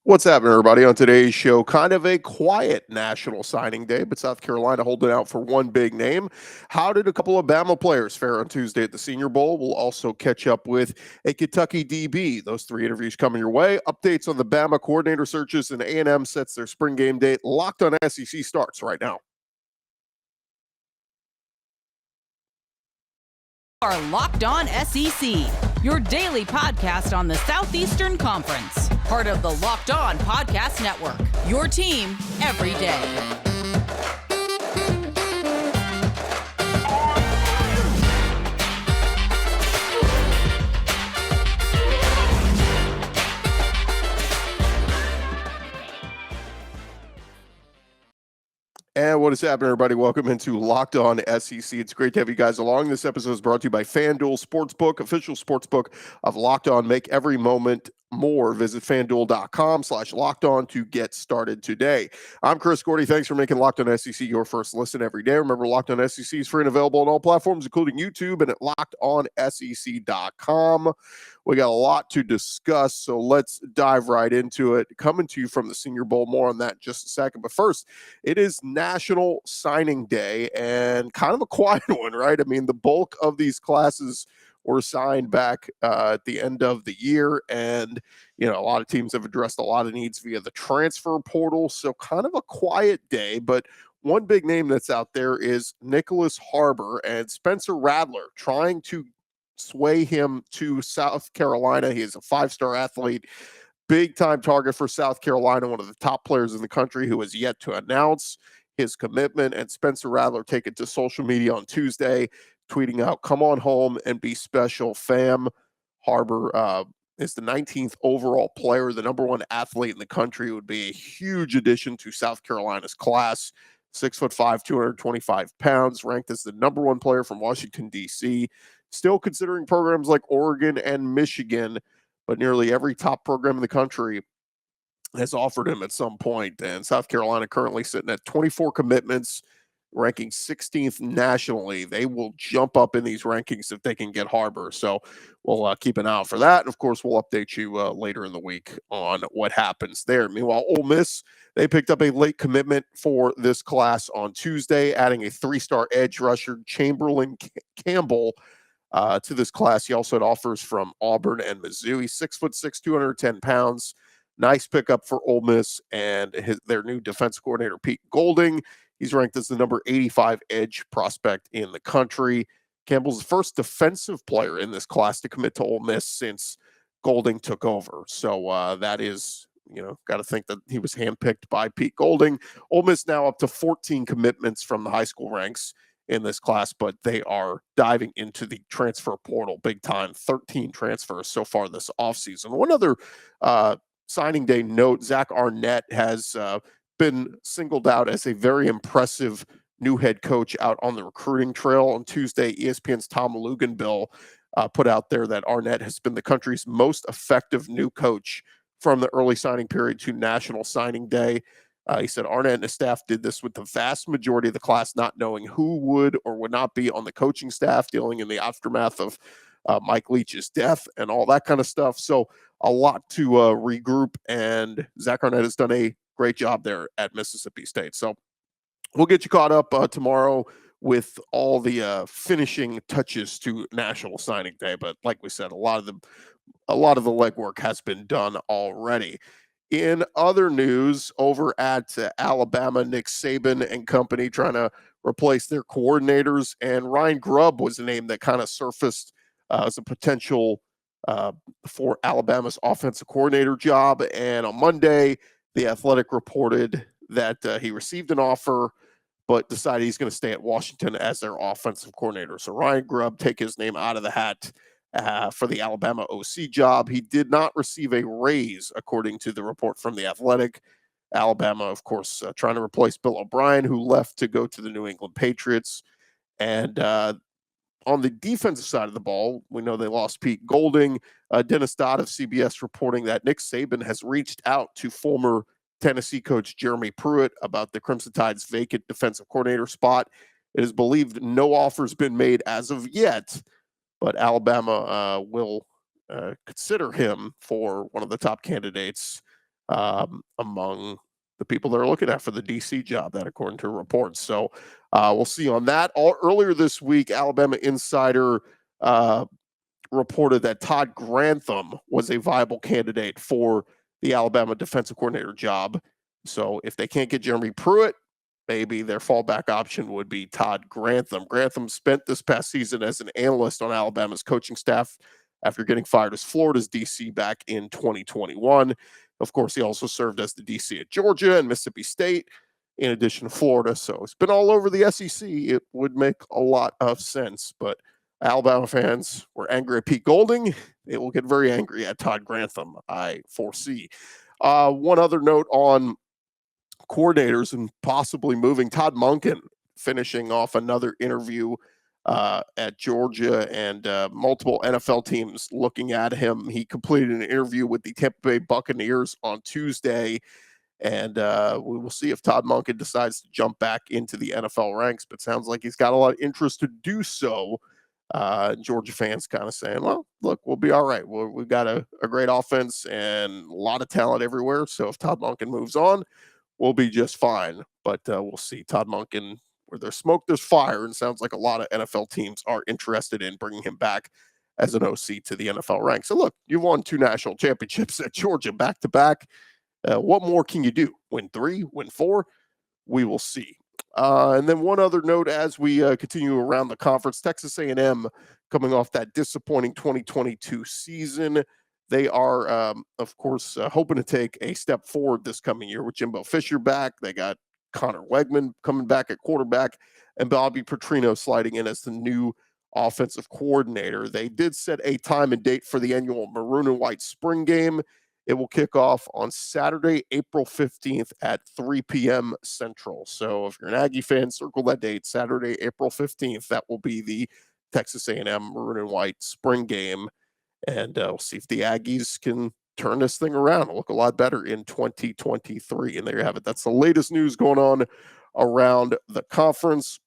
What's happening, everybody? On today's show, kind of a quiet national signing day, but South Carolina holding out for one big name. How did a couple of Bama players fare on Tuesday at the Senior Bowl? We'll also catch up with a Kentucky DB. Those three interviews coming your way. Updates on the Bama coordinator searches, and A&M sets their spring game date. Locked on SEC starts right now. Are Locked On SEC, your daily podcast on the Southeastern Conference. Part of the Locked On Podcast Network, your team every day. And what is happening, everybody? Welcome into Locked On SEC. It's great to have you guys along. This episode is brought to you by FanDuel Sportsbook, official sportsbook of Locked On. Make every moment more. Visit FanDuel.com/LockedOn to get started today. I'm Chris Gordy. Thanks for making Locked On SEC your first listen every day. Remember, Locked On SEC is free and available on all platforms, including YouTube and at LockedOnSEC.com. We got a lot to discuss, so let's dive right into it. Coming to you from the Senior Bowl, more on that in just a second. But first, it is National Signing Day, and kind of a quiet one, right? I mean, the bulk of these classes were signed back at the end of the year, and a lot of teams have addressed a lot of needs via the transfer portal, so kind of a quiet day. But one big name that's out there is Nyckoles Harbor, and Spencer Rattler trying to sway him to South Carolina. He is a five-star athlete, big-time target for South Carolina, one of the top players in the country who has yet to announce his commitment. And Spencer Rattler taking to social media on Tuesday, tweeting out, "Come on home and be special, fam." Harbor is the 19th overall player, the number one athlete in the country. It would be a huge addition to South Carolina's class. 6'5", 225 pounds, ranked as the number one player from Washington, D.C., still considering programs like Oregon and Michigan, but nearly every top program in the country has offered him at some point. And South Carolina currently sitting at 24 commitments, ranking 16th nationally. They will jump up in these rankings if they can get Harbor. So we'll keep an eye out for that. And of course, we'll update you later in the week on what happens there. Meanwhile, Ole Miss, they picked up a late commitment for this class on Tuesday, adding a three-star edge rusher, Chamberlain Campbell, to this class. He also had offers from Auburn and Mizzou. He's 6'6", 210 pounds. Nice pickup for Ole Miss and their new defense coordinator, Pete Golding. He's ranked as the number 85 edge prospect in the country. Campbell's the first defensive player in this class to commit to Ole Miss since Golding took over. So that is, got to think that he was handpicked by Pete Golding. Ole Miss now up to 14 commitments from the high school ranks in this class, but they are diving into the transfer portal big time. 13 transfers so far this offseason. One other signing day note, Zach Arnett has been singled out as a very impressive new head coach out on the recruiting trail. On Tuesday, ESPN's Tom Luganbill put out there that Arnett has been the country's most effective new coach from the early signing period to National Signing Day. He said Arnett and his staff did this with the vast majority of the class not knowing who would or would not be on the coaching staff, dealing in the aftermath of Mike Leach's death and all that kind of stuff. So a lot to regroup, and Zach Arnett has done a great job there at Mississippi State. So we'll get you caught up tomorrow with all the finishing touches to National Signing Day. But like we said, a lot of the legwork has been done already. In other news, over at Alabama, Nick Saban and company trying to replace their coordinators, and Ryan Grubb was a name that kind of surfaced as a potential for Alabama's offensive coordinator job. And on Monday, The Athletic reported that he received an offer, but decided he's going to stay at Washington as their offensive coordinator. So Ryan Grubb take his name out of the hat for the Alabama OC job. He did not receive a raise, according to the report from The Athletic. Alabama, of course, trying to replace Bill O'Brien, who left to go to the New England Patriots. And on the defensive side of the ball, we know they lost Pete Golding. Dennis Dodd of CBS reporting that Nick Saban has reached out to former Tennessee coach Jeremy Pruitt about the Crimson Tide's vacant defensive coordinator spot. It is believed no offer's been made as of yet, but Alabama will consider him for one of the top candidates among the people that are looking at for the DC job, that according to reports. So we'll see on that. Earlier this week, Alabama Insider reported that Todd Grantham was a viable candidate for the Alabama defensive coordinator job. So if they can't get Jeremy Pruitt, maybe their fallback option would be Todd Grantham. Grantham spent this past season as an analyst on Alabama's coaching staff after getting fired as Florida's DC back in 2021. Of course, he also served as the DC at Georgia and Mississippi State, in addition to Florida. So it's been all over the SEC. It would make a lot of sense, but Alabama fans were angry at Pete Golding. They will get very angry at Todd Grantham, I foresee. One other note on coordinators and possibly moving. Todd Monken finishing off another interview at Georgia, and multiple NFL teams looking at him. He completed an interview with the Tampa Bay Buccaneers on Tuesday, and we will see if Todd Monken decides to jump back into the NFL ranks, but sounds like he's got a lot of interest to do so. Georgia fans kind of saying, well, look, we'll be all right. We've got a great offense and a lot of talent everywhere. So if Todd Monken moves on, we'll be just fine. But we'll see. Todd Monken, where there's smoke, there's fire. And sounds like a lot of NFL teams are interested in bringing him back as an OC to the NFL ranks. So look, you won 2 national championships at Georgia back to back. What more can you do? Win 3, win 4? We will see. And then one other note as we continue around the conference, Texas A&M coming off that disappointing 2022 season. They are, of course, hoping to take a step forward this coming year with Jimbo Fisher back. They got Connor Wegman coming back at quarterback and Bobby Petrino sliding in as the new offensive coordinator. They did set a time and date for the annual Maroon and White spring game. It will kick off on Saturday, April 15th at 3 p.m. Central. So if you're an Aggie fan, circle that date, Saturday, April 15th. That will be the Texas A&M Maroon and White spring game. And we'll see if the Aggies can turn this thing around and look a lot better in 2023. And there you have it. That's the latest news going on around the conference.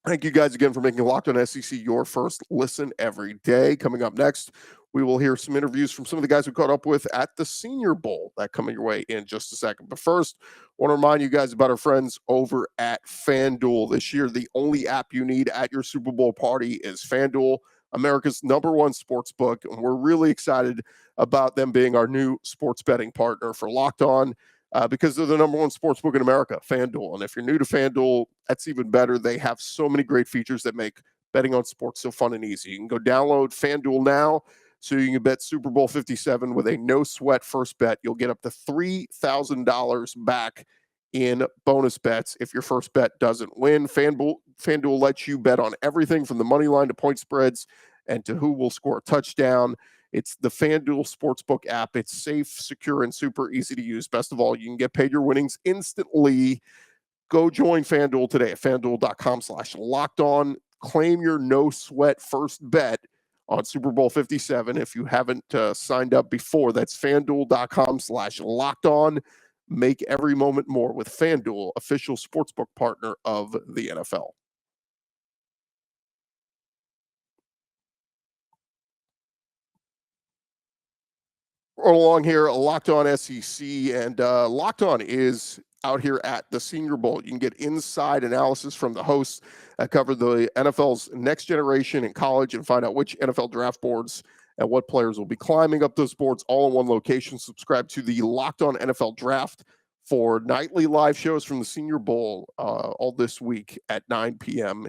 Thank you guys again for making Locked On SEC your first listen every day. Coming up next, we will hear some interviews from some of the guys we caught up with at the Senior Bowl. That coming your way in just a second. But first, I want to remind you guys about our friends over at FanDuel. This year, the only app you need at your Super Bowl party is FanDuel, America's #1 sports book. And we're really excited about them being our new sports betting partner for Locked On. Because they're the #1 sports book in America, FanDuel. And if you're new to FanDuel, that's even better. They have so many great features that make betting on sports so fun and easy. You can go download FanDuel now so you can bet Super Bowl 57 with a no-sweat first bet. You'll get up to $3,000 back in bonus bets if your first bet doesn't win. FanDuel lets you bet on everything from the money line to point spreads and to who will score a touchdown. It's the FanDuel Sportsbook app. It's safe, secure, and super easy to use. Best of all, you can get paid your winnings instantly. Go join FanDuel today at FanDuel.com/lockedon. Claim your no-sweat first bet on Super Bowl 57 if you haven't signed up before. That's FanDuel.com/lockedon. Make every moment more with FanDuel, official sportsbook partner of the NFL. Roll along here, Locked On SEC, and Locked On is out here at the Senior Bowl. You can get inside analysis from the hosts that cover the NFL's next generation in college and find out which NFL draft boards and what players will be climbing up those boards all in one location. Subscribe to the Locked On NFL Draft for nightly live shows from the Senior Bowl all this week at 9 p.m.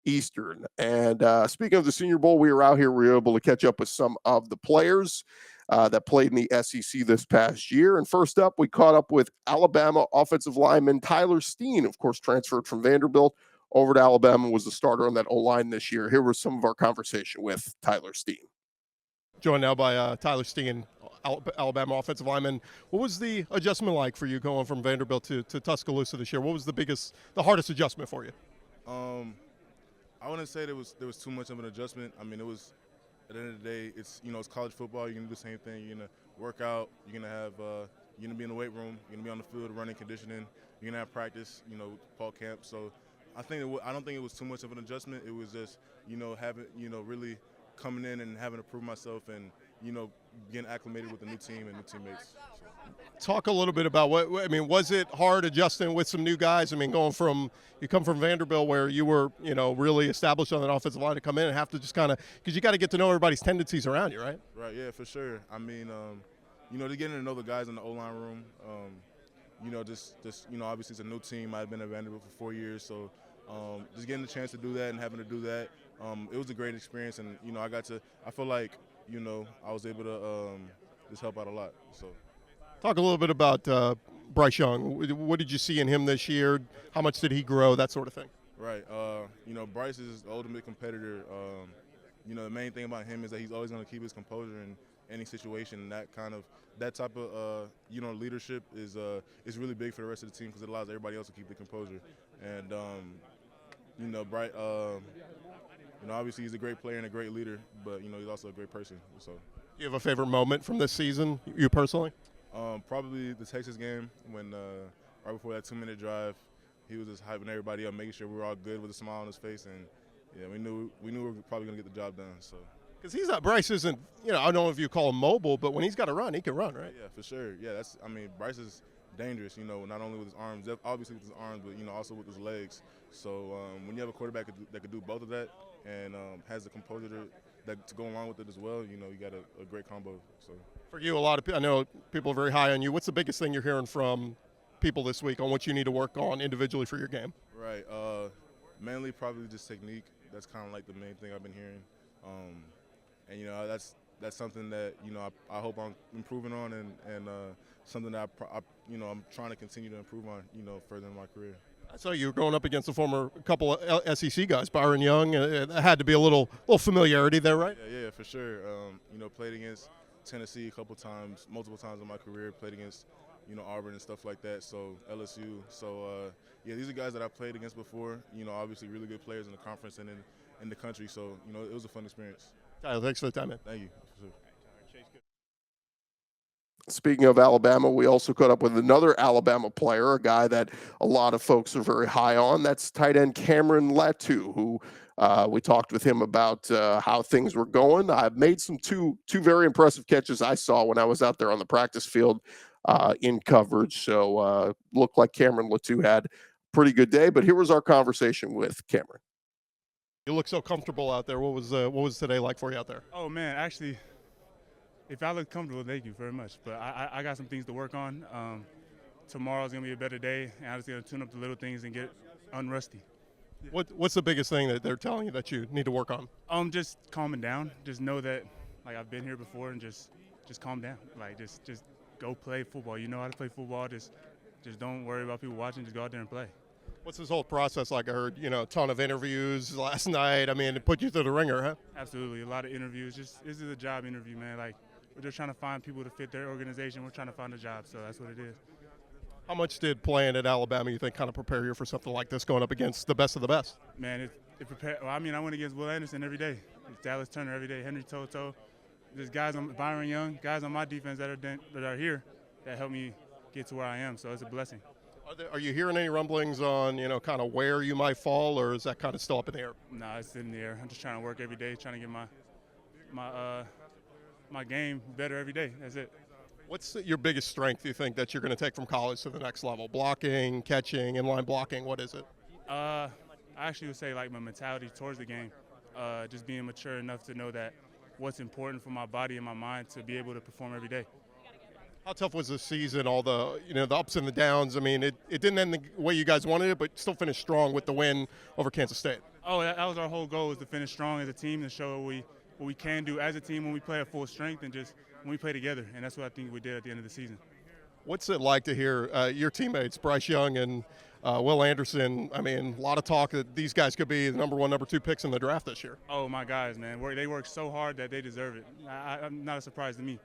Eastern. And speaking of the Senior Bowl, we were out here. We were able to catch up with some of the players that played in the SEC this past year. And first up, we caught up with Alabama offensive lineman Tyler Steen, of course, transferred from Vanderbilt over to Alabama, was the starter on that O-line this year. Here was some of our conversation with Tyler Steen. Joined now by Tyler Steen, Alabama offensive lineman. What was the adjustment like for you going from Vanderbilt to Tuscaloosa this year? What was the hardest adjustment for you? I wouldn't say there was too much of an adjustment. I mean, it was, at the end of the day, it's college football. You're gonna do the same thing. You're gonna work out. You're gonna be in the weight room. You're gonna be on the field running, conditioning. You're gonna have practice. Fall camp. So I don't think it was too much of an adjustment. It was just having really coming in and having to prove myself and getting acclimated with a new team and new teammates. Talk a little bit about was it hard adjusting with some new guys? I mean, you come from Vanderbilt where you were, really established on an offensive line to come in and have to just kind of, because you got to get to know everybody's tendencies around you, right? Right, yeah, for sure. I mean, just getting to know the guys in the O-line room, obviously it's a new team. I've been at Vanderbilt for 4 years, so just getting the chance to do that and having to do that, it was a great experience, and, I feel like, I was able to just help out a lot, so. Talk a little bit about Bryce Young. What did you see in him this year? How much did he grow? That sort of thing. Right. Bryce is the ultimate competitor. The main thing about him is that he's always going to keep his composure in any situation. And that type of leadership is really big for the rest of the team because it allows everybody else to keep their composure. And Bryce, obviously he's a great player and a great leader, but he's also a great person. So. You have a favorite moment from this season, you personally? Probably the Texas game when right before that 2-minute drive, he was just hyping everybody up, making sure we were all good with a smile on his face, and yeah, we knew we were probably going to get the job done. So. Because Bryce isn't, I don't know if you call him mobile, but when he's got to run, he can run, right? Yeah, for sure. Yeah, Bryce is dangerous, not only with his arms, obviously with his arms, but also with his legs. So when you have a quarterback that could do both of that and has the composure to go along with it as well, you got a great combo. So. For you, I know people are very high on you. What's the biggest thing you're hearing from people this week on what you need to work on individually for your game? Right. Mainly probably just technique. That's kind of like the main thing I've been hearing. And that's something that I hope I'm improving on and something that I'm trying to continue to improve on further in my career. I saw you were going up against a couple of SEC guys, Byron Young. It had to be a little familiarity there, right? Yeah, for sure. Played against Tennessee multiple times in my career. Played against Auburn and stuff like that. So LSU. So these are guys that I played against before. Obviously really good players in the conference and in the country. So it was a fun experience. Tyler, thanks for the time, man. Thank you. Speaking of Alabama, we also caught up with another Alabama player, a guy that a lot of folks are very high on. That's tight end Cameron Latu, who we talked with him about how things were going. I've made two very impressive catches I saw when I was out there on the practice field in coverage. So looked like Cameron Latu had a pretty good day. But here was our conversation with Cameron. You look so comfortable out there. What was today like for you out there? Oh man, actually, if I look comfortable, thank you very much. But I got some things to work on. Tomorrow's gonna be a better day, and I'm just gonna tune up the little things and get unrusty. What's the biggest thing that they're telling you that you need to work on? Just calming down. Just know that I've been here before, and just calm down. Just go play football. You know how to play football. Just don't worry about people watching. Just go out there and play. What's this whole process like? I heard, a ton of interviews last night. I mean, it put you through the ringer, huh? Absolutely. A lot of interviews. This is a job interview, man. We're just trying to find people to fit their organization. We're trying to find a job, so that's what it is. How much did playing at Alabama, you think, kind of prepare you for something like this, going up against the best of the best? Man, it prepared. Well, I went against Will Anderson every day. Dallas Turner every day. Henry Toto. There's guys on Byron Young, guys on my defense that are here that helped me get to where I am. So it's a blessing. Are you hearing any rumblings on, kind of where you might fall, or is that kind of still up in the air? No, it's in the air. I'm just trying to work every day, trying to get my game better every day. That's it. What's your biggest strength, you think, that you're going to take from college to the next level? Blocking, catching, inline blocking, what is it? I actually would say my mentality towards the game, just being mature enough to know that what's important for my body and my mind to be able to perform every day. How tough was this season, all the the ups and the downs? I mean, it didn't end the way you guys wanted it, but still finished strong with the win over Kansas State. Oh, that was our whole goal, is to finish strong as a team, to show what we can do as a team when we play at full strength and just when we play together, and that's what I think we did at the end of the season. What's it like to hear your teammates, Bryce Young and Will Anderson? I mean, a lot of talk that these guys could be the number 1, number 2 picks in the draft this year. Oh, my guys, man. They work so hard that they deserve it. I'm not a surprise to me.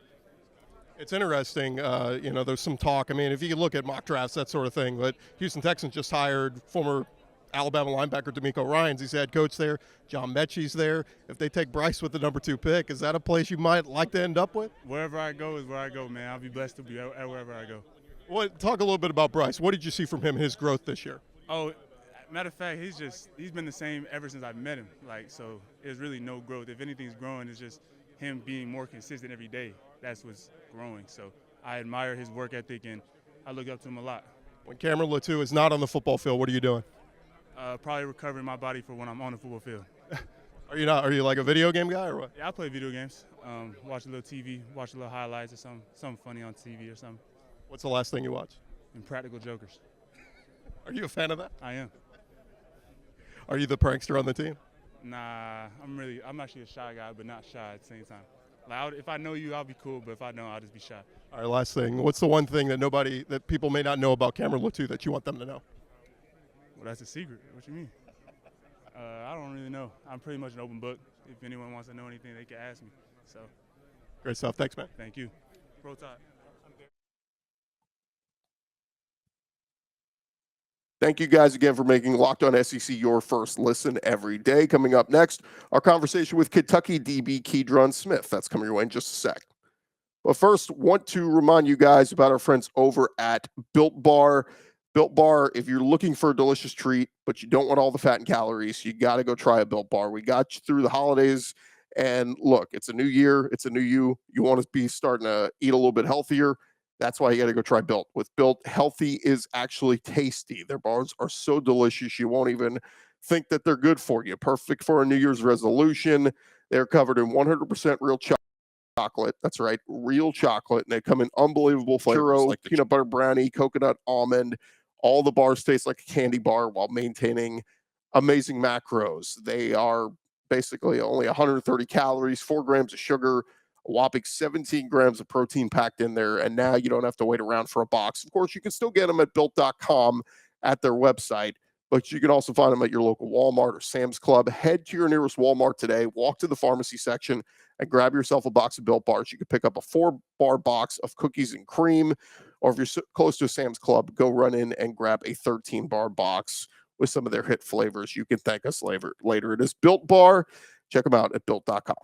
It's interesting, there's some talk. I mean, if you look at mock drafts, that sort of thing, but Houston Texans just hired former Alabama linebacker DeMeco Ryans. He's the head coach there. John Mechie's there. If they take Bryce with the number 2 pick, is that a place you might like to end up with? Wherever I go is where I go, man. I'll be blessed to be at wherever I go. Talk a little bit about Bryce. What did you see from him, his growth this year? Oh, matter of fact, he's been the same ever since I met him. So there's really no growth. If anything's growing, it's just him being more consistent every day, that's what's growing. So I admire his work ethic, and I look up to him a lot. When Cameron Latu is not on the football field, what are you doing? Probably recovering my body for when I'm on the football field. Are you not? Are you like a video game guy or what? Yeah, I play video games. Watch a little TV, watch a little highlights or something funny on TV or something. What's the last thing you watched? Impractical Jokers. Are you a fan of that? I am. Are you the prankster on the team? Nah, I'm actually a shy guy, but not shy at the same time. Like, if I know you, I'll be cool, but if I don't, I'll just be shy. All right, last thing. What's the one thing that people may not know about Cameron Latu that you want them to know? Well, that's a secret. What you mean? I don't really know. I'm pretty much an open book. If anyone wants to know anything, they can ask me. So. Great stuff. Thanks, man. Thank you. Roll Tide. Thank you guys again for making Locked On SEC your first listen every day. Coming up next, our conversation with Kentucky DB Keidron Smith. That's coming your way in just a sec. But first, want to remind you guys about our friends over at Built Bar. Built Bar, if you're looking for a delicious treat, but you don't want all the fat and calories, you got to go try a Built Bar. We got you through the holidays. And look, it's a new year. It's a new you. You want to be starting to eat a little bit healthier. That's why you got to go try Built. With Built, healthy is actually tasty. Their bars are so delicious, you won't even think that they're good for you. Perfect for a New Year's resolution. They're covered in 100% real chocolate. That's right, real chocolate. And they come in unbelievable flavors churro, like peanut butter brownie, coconut almond. All the bars taste like a candy bar while maintaining amazing macros. They are basically only 130 calories, 4 grams of sugar, a whopping 17 grams of protein packed in there. And now you don't have to wait around for a box. Of course, you can still get them at built.com at their website, but you can also find them at your local Walmart or Sam's Club. Head to your nearest Walmart today, walk to the pharmacy section, and grab yourself a box of Built Bars. You can pick up a 4-bar box of cookies and cream, or if you're close to a Sam's Club, go run in and grab a 13-bar box with some of their hit flavors. You can thank us later. It is Built Bar. Check them out at built.com.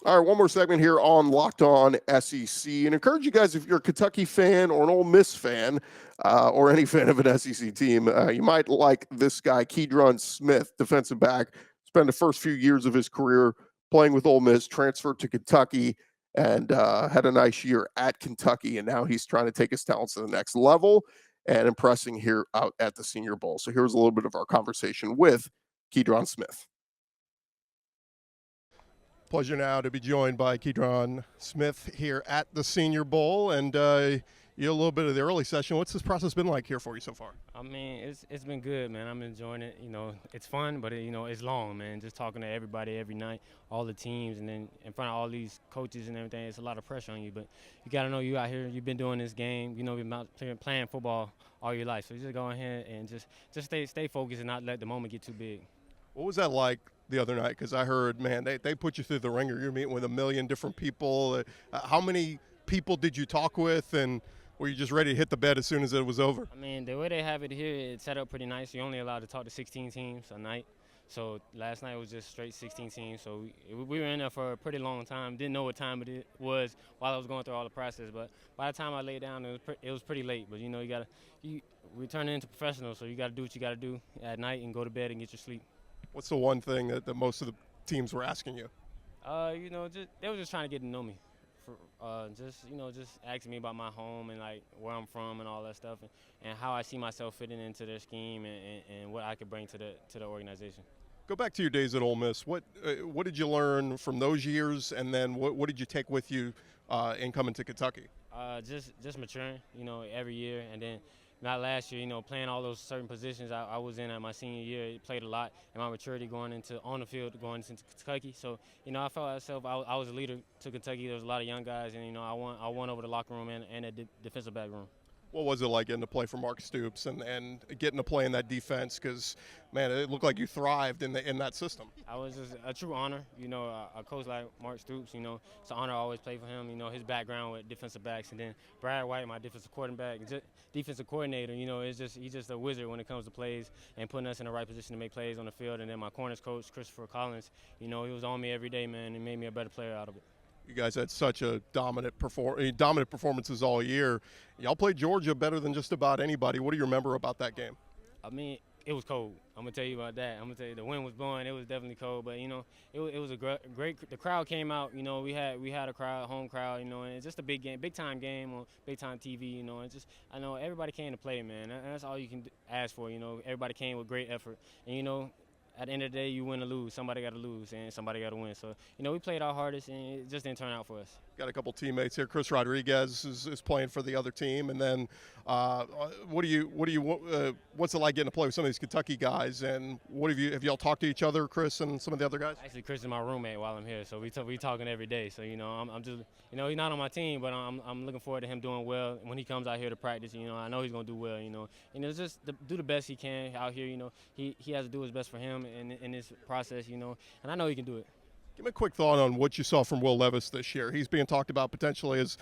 All right, one more segment here on Locked On SEC. And encourage you guys, if you're a Kentucky fan or an Ole Miss fan or any fan of an SEC team, you might like this guy, Keidron Smith, defensive back. Spent the first few years of his career playing with Ole Miss, transferred to Kentucky, and had a nice year at Kentucky. And now he's trying to take his talents to the next level and impressing here out at the Senior Bowl. So here's a little bit of our conversation with Keidron Smith. Pleasure now to be joined by Keidron Smith here at the Senior Bowl, and you know, a little bit of the early session. What's this process been like here for you so far? I mean, it's been good, man. I'm enjoying it. You know, it's fun, but it's long, man. Just talking to everybody every night, all the teams, and then in front of all these coaches and everything. It's a lot of pressure on you, but you got to know you out here. You've been doing this game. You know, you've been playing football all your life, so you just go ahead and just stay focused and not let the moment get too big. What was that like the other night? Because I heard, man, they put you through the ringer. You're meeting with 1 million different people. How many people did you talk with, and were you just ready to hit the bed as soon as it was over? I mean, the way they have it here, it's set up pretty nice. You're only allowed to talk to 16 teams a night. So last night was just straight 16 teams. So we were in there for a pretty long time. Didn't know what time it was while I was going through all the process. But by the time I laid down, it was pretty late. But, you know, we turn into professionals, so you got to do what you got to do at night and go to bed and get your sleep. What's the one thing that most of the teams were asking you? You know, they were just trying to get to know me. Just asking me about my home and like where I'm from and all that stuff, and how I see myself fitting into their scheme and what I could bring to the organization. Go back to your days at Ole Miss. What did you learn from those years, and then what did you take with you in coming to Kentucky? Just maturing, you know, every year, and then not last year, you know, playing all those certain positions I was in at my senior year. It played a lot, and my maturity going into on the field, going into Kentucky. So, you know, I felt myself. I was a leader to Kentucky. There was a lot of young guys, and you know, I won over the locker room and the defensive back room. What was it like getting to play for Mark Stoops and getting to play in that defense? Because, man, it looked like you thrived in that system. I was just a true honor. You know, a coach like Mark Stoops, you know, it's an honor to always play for him. You know, his background with defensive backs. And then Brad White, my defensive coordinator, you know, he's just a wizard when it comes to plays and putting us in the right position to make plays on the field. And then my corners coach, Christopher Collins, you know, he was on me every day, man, and made me a better player out of it. You guys had such a dominant performances all year. Y'all played Georgia better than just about anybody. What do you remember about that game? I mean, it was cold. I'm gonna tell you about that. I'm gonna tell you the wind was blowing. It was definitely cold, but it was a great. The crowd came out. We had a crowd, home crowd. And it's just a big game, big time game on big time TV. And just I know everybody came to play, man. And that's all you can ask for. Everybody came with great effort, and at the end of the day, you win or lose. Somebody got to lose, and somebody got to win. So, we played our hardest, and it just didn't turn out for us. Got a couple teammates here. Chris Rodriguez is playing for the other team, and then what's it like getting to play with some of these Kentucky guys? And have y'all talked to each other, Chris and some of the other guys? Actually, Chris is my roommate while I'm here, so we talking every day. So I'm just he's not on my team, but I'm looking forward to him doing well when he comes out here to practice. I know he's gonna do well. Just do the best he can out here. He has to do his best for him in this process. And I know he can do it. Give me a quick thought on what you saw from Will Levis this year. He's being talked about potentially as,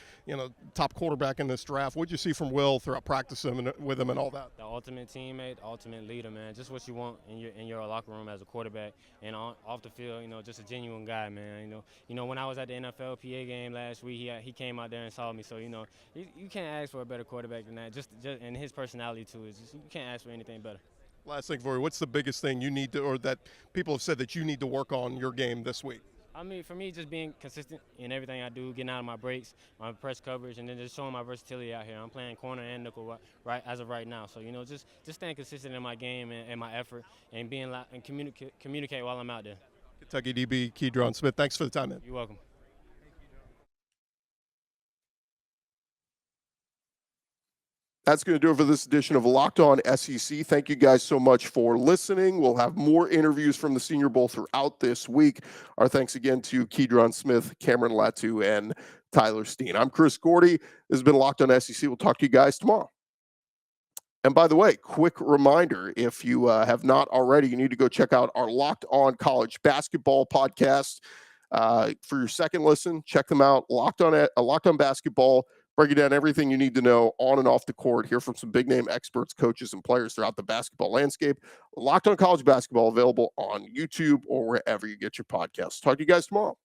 top quarterback in this draft. What did you see from Will throughout practice with him and all that? The ultimate teammate, the ultimate leader, man. Just what you want in your locker room as a quarterback, and off the field, just a genuine guy, man. When I was at the NFLPA game last week, he came out there and saw me. So you can't ask for a better quarterback than that. Just and his personality too is just, you can't ask for anything better. Last thing for you, what's the biggest thing you need to, or that people have said that you need to work on your game this week? I mean, for me, just being consistent in everything I do, getting out of my breaks, my press coverage, and then just showing my versatility out here. I'm playing corner and nickel right as of right now. So, just staying consistent in my game and my effort, and being and communicate while I'm out there. Kentucky DB Keidron Smith, thanks for the time, man. You're welcome. That's going to do it for this edition of Locked On SEC. Thank you guys so much for listening. We'll have more interviews from the Senior Bowl throughout this week. Our thanks again to Keidron Smith, Cameron Latu, and Tyler Steen. I'm Chris Gordy. This has been Locked On SEC. We'll talk to you guys tomorrow. And by the way, quick reminder, if you have not already, you need to go check out our Locked On College Basketball podcast. For your second listen, check them out. Locked On Basketball. Breaking down everything you need to know on and off the court. Hear from some big-name experts, coaches, and players throughout the basketball landscape. Locked On College Basketball, available on YouTube or wherever you get your podcasts. Talk to you guys tomorrow.